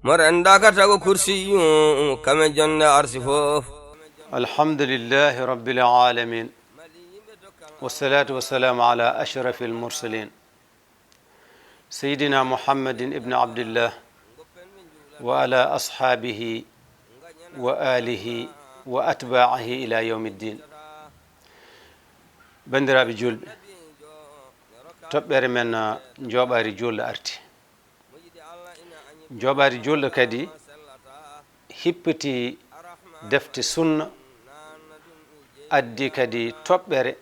مرندك تاغو كرسي كما جن أرسفوف. الحمد لله رب العالمين والصلاة والسلام على أشرف المرسلين سيدنا محمد ابن عبد الله وعلى أصحابه وآله وأتباعه إلى يوم الدين. بندرابي جولɓe toɓɓere men jooɓaari julɗo arti. jooɓaari julɗo kadi hippiti defte sunna, addi kadi toɓɓere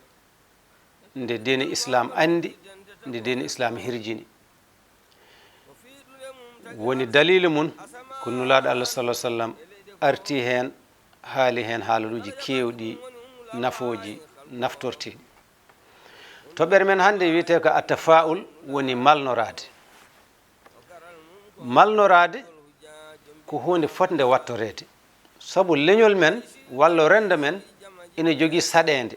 nde diine islam andi, nde diine islam hirjini. woni dalilu mum ko nulaaɗo allah sallah sallam arti heen, haali heen haalaluuji keewɗi, nafooji naftorteeɗi. toɓɓere men hannde wiyetee ko attafaul woni malnoraade. malnoraade ko hunde fotnde wattoreede, sabu leñol men walla rendo men ina jogii saɗeende.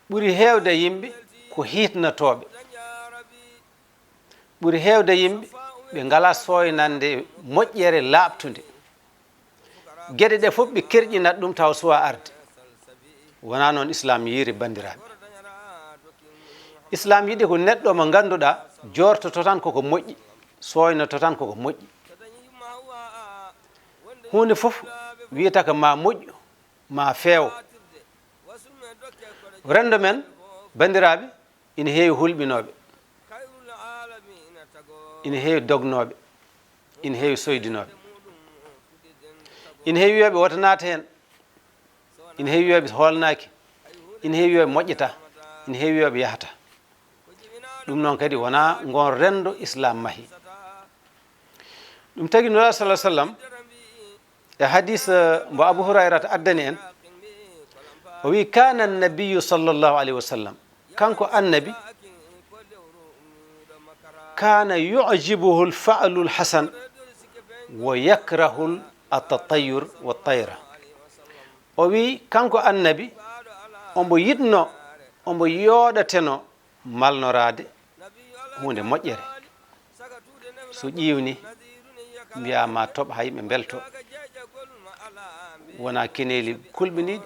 ɓuri heewde yimɓe ko hiitnotooɓe, ɓuri heewde yimɓe ɓe ngalaa sooynande moƴƴere laaɓtunde. geɗe ɗe fof ɓe kerƴinat ɗum taw suwa arde. wonaa noon islam yiiri banndiraaɓe. islam yiɗi ko neɗɗo mo ngannduɗaa jortoto tan koko moƴƴi, sooynoto tan koko moƴƴi. hunde fof wiyata ko ma moƴƴu ma feewo. rendo men banndiraaɓe ina heewi hulɓinooɓe, ina heewi dognooɓe, ina heewi soydinooɓe, ina heewi wiyoɓe woto naata heen, ina heewi wiyoɓe hoolnaaki, ina heewi wiyoɓe moƴƴata, ina heewi wiyoɓe yahata. ɗum noon kadi wonaa ngon rendo islam mahi. ɗum tagi nulaa sallah sallam e hadis mbo abou hurayrata addani en, o wi kana annabiyu sallllahu alayhi wa sallam, kanko annabi kana yujibuhu lfaalu lhasan wa yakrahu atatayur wa tayra. o wi kanko annabi ombo yiɗno, ombo yooɗateno malnoraade hunde moƴƴere. so ƴiwni mbiyama toɓa ha yimɓe belto, wona keneeli kulɓiniɗi,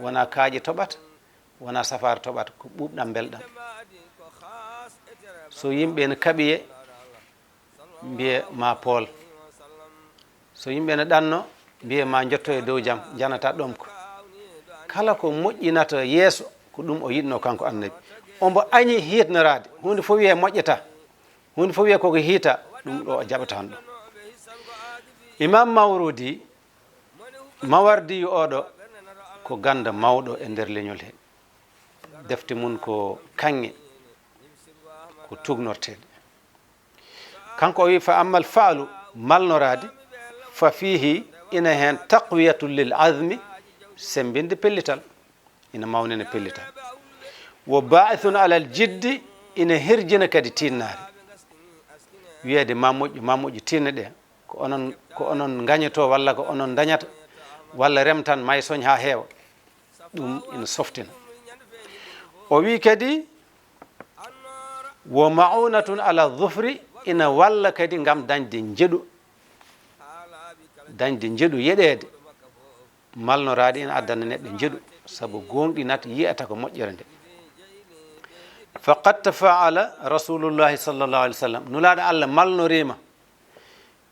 wona kaaƴe toɓata, wona safara toɓata, ko ɓuuɓɗam belɗam. so yimɓe ne kaɓiye mbiye ma pool, so yimɓe ne ɗanno mbiye ma jotto e dow jam, janata ɗomko. kala ko moƴƴinata yeeso ko ɗum o yiɗno kanko annabi. ombo añi hiitnorade, hunde fof wiye moƴƴata, hunde fof wiye koko hiita, ɗum ɗo o jaɓatan ɗum. imam mawrudi mawardi oɗo ko ganda mawɗo e nder leñol he. defte mum ko kanŋe, ko tugnorteɗe. kanko o wi fa amma alfaalu malnorade fa fihi ina hen taqwiyatu lil azmi, sembinde pellital, ina mawnina pellital. wo baithun alal jiddi, ina herjina kadi tinnare. wiyede ma moƴƴu tinne ɗe ko onon gañoto, walla ko onon dañata, walla remtan may soñ ha heewa. ɗum ina softina. o wi kadi wo maunatun ala dhufri, ina walla kadi ngam dañde njeɗu yeɗede. malnoraade ina addana neɗɗo njeɗu, sabu gonɗinat yiyata ko moƴƴere nde. faqad tafaala rasulullahi sallllahu alih w sallam, nulaaɗo allah malnorima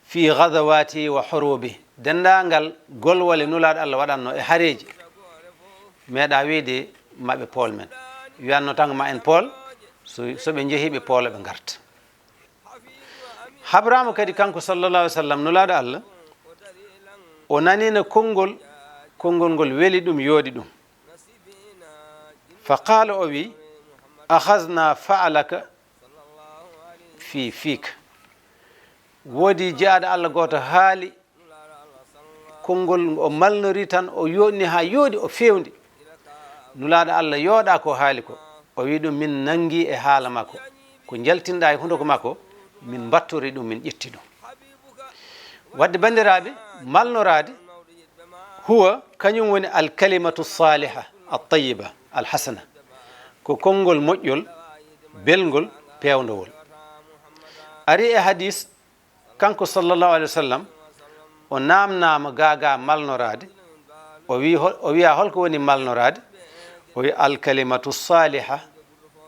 fi gadawati wa horobi. dendagal golwale nulaaɗo allah waɗatno e haareji meeɗa wiide maɓe pool men. wiyanno tan ma en pool, soɓe jeehi ɓe poolo ɓe garta. habrama kadi kanko sallllahu alih w sallam nulaaɗo allah o nanino konngol ngol weli ɗum, yooɗi ɗum. fa qala o wi akhadna fa'alaka fi fiika. woodi jeyaaɗo allah gooto haali konngol o malnori tan, o yooɗni ha yooɗi, o fewndi. nulaaɗo allah yooɗa ko haali ko, o wi ɗum min nangi e haala makko, ko jaltinɗa e hunduko makko min mbattori ɗum, min ƴetti ɗum. wadde banndiraaɓe, malnoraade huwa kañum woni alkalimatu saliha altayiba alhasana, ko konngol moƴƴol, belngol, pewndowol. ari e hadis kanko sallallahu alaihi wasallam o namnama gaga malnorade o wiya holko woni malnorade o wi alkalimatu saliha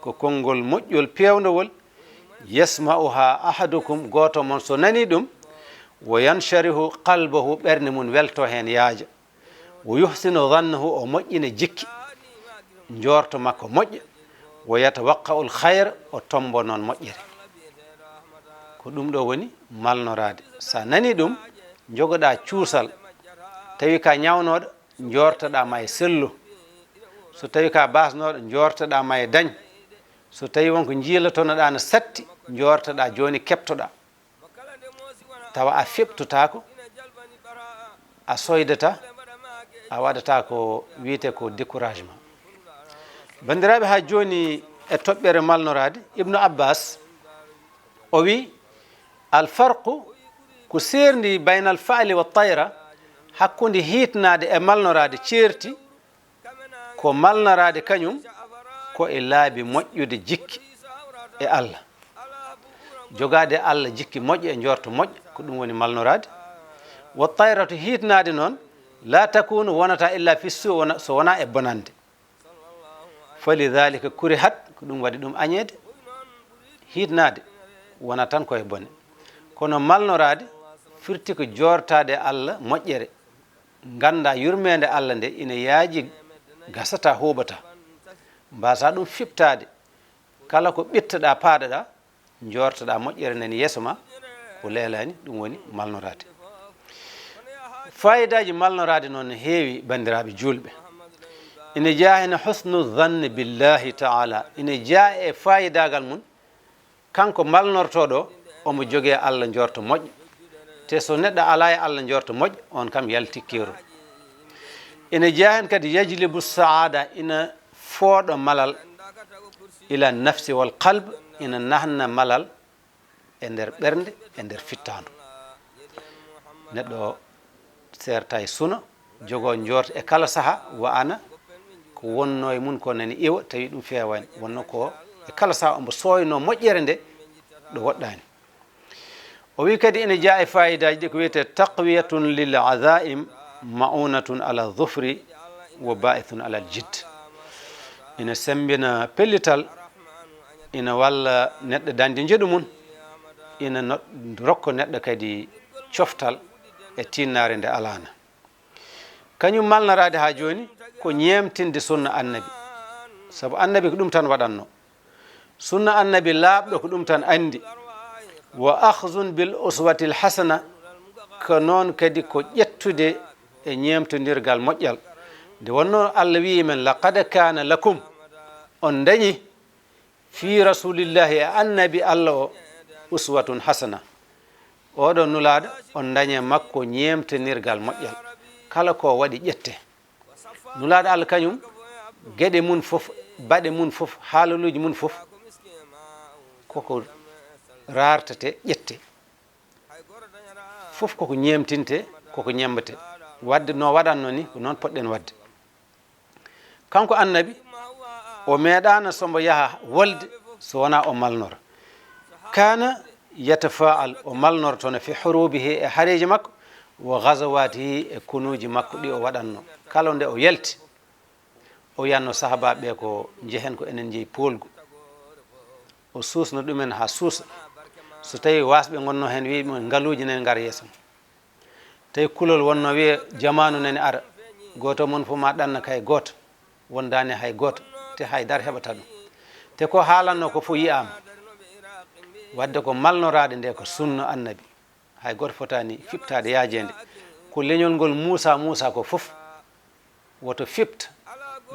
ko konngol moƴƴol pewndowol yasma'uha ahadukum goto mon so nani ɗum wo yansharihu qalbahu ɓernde mum welto hen yaaja wo yuhsinu dhannahu o moƴƴina jikki njorto makko moƴƴa wo yatawaqqa'u lhayre o tombo noon moƴƴere ko ɗum ɗo woni malnorade sa nani ɗum jogoɗa cuusal tawi ka ñawnoɗo jortoɗa ma e sello so tawi ka basnoɗo jortoɗa ma e dañ so tawi wonko jiilatonoɗa no satti jortoɗa joni keptoɗa tawa a feɓtotako a soydata a waɗata ko wiyete ko découragement bandiraɓe ha joni e toɓɓere malnorade ibnu abbas o wi alfarqu ko serndi baynal faali wa tayra hakkude hitnade e malnorade ceerti ko malnorade kañum ko e laabi moƴƴude jikki e Allah jogade Allah jikki moƴƴo e jorto moƴƴo ko ɗum woni malnorade wa tayra to hitnade noon la takunu wonata illa fi so wona e bonande falidhalika kurihat ko ɗum waɗi ɗum añede hitnade wona tan koye bone kono malnorade firti ko jortade Allah moƴƴere ganda yurmede Allah nde ina yaaji gasata huɓata mbasa ɗum fiɓtade kala ko ɓettoɗa paaɗoɗa jortoɗa moƴƴere nen yeeso ma ko leelani ɗum woni malnorade fayidaji malnorade noon no heewi bandiraɓe julɓe ina jaa hen husnu dhanne billahi taala ina jaa e fayidagal mum kanko malnortoɗo omo jogee Allah jorto moƴƴo te so neɗɗo ala e Allah jorto moƴƴo on kam yalti keerol ina jaa hen kadi yajlibu saada ina fooɗo malal ila nafsi wal qalb ina nahna malal e nder ɓernde e nder fittandu neɗɗo serta e suno jogo jorto e kala saaha wa ana ko wonno e mun ko nani iwa tawi ɗum fewani wonno ko e kala saaha omo soyno moƴƴere nde ɗo woɗɗani o wi kadi ina jaa e fayidaji ɗi ko wiyete taqwiyatun lil azaim maunatun ala dhufri wa ba'ithun ala jidd ina sembina pellital ina walla neɗɗo dañde jeeɗu mum ina rokka neɗɗo kadi coftal e tinnare nde alana kañum malnorade ha joni ko ñemtinde sunna annabi saabu annabi ko ɗum tan waɗanno sunna annabi laaɓɗo ko ɗum tan andi wa akhzun bil uswati l hasana ko noon kadi ko ƴettude e ñemtodirgal moƴƴal nde wonno Allah wi men laqad kana lakum on dañi fi rasulillahi e annabi Allah o uswatun hasana oɗo nulaɗo on dañe makko ñemtonirgal moƴƴal kala ko waɗi ƴette nulaɗo Allah kañum gueɗe mun fof baɗe mun fof haalaluji mun fof koko rartate ƴette fof koko ñemtinte koko ñembate wadde no waɗanno ni ko noon poɗɗen wadde kanko annabi o meeɗano sombo yaha wolde so wona o malnora kana yatafaal o malnortono fi hurubihi e hareji makko wa gazawatihi e kunuji makko ɗi o waɗanno kala nde o yalti o yanno sahabaɓe ko jehen ko enen jeeyi polgu o suusno ɗumen ha suusa so tawi wasɓe gonno hen wi ngaluji nani gara yeeso tawi kulol wonno wiye jamanu nani ara goto mon fof ma ɗanna kay goto wondani hay goto te haydara heɓata ɗum te ko haalanno ko fof yiyama wadde ko malnorade nde ko sunna annabi hay goto fotani fiɓtade yaajede ko leñol ngol Moussa ko fof woto fiɓta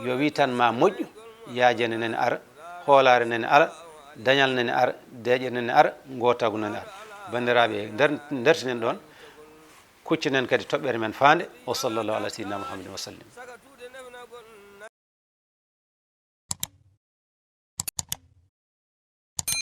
yo wi tan ma moƴƴu yaajede nani ara hoolare nani ara dañal nani ara deeƴe nani ara gotagu nani ara bandiraɓe ndertinen ɗon kuccinen kadi toɓɓere men faande wa sallallahu ala sayyidina Muhammadin wa sallim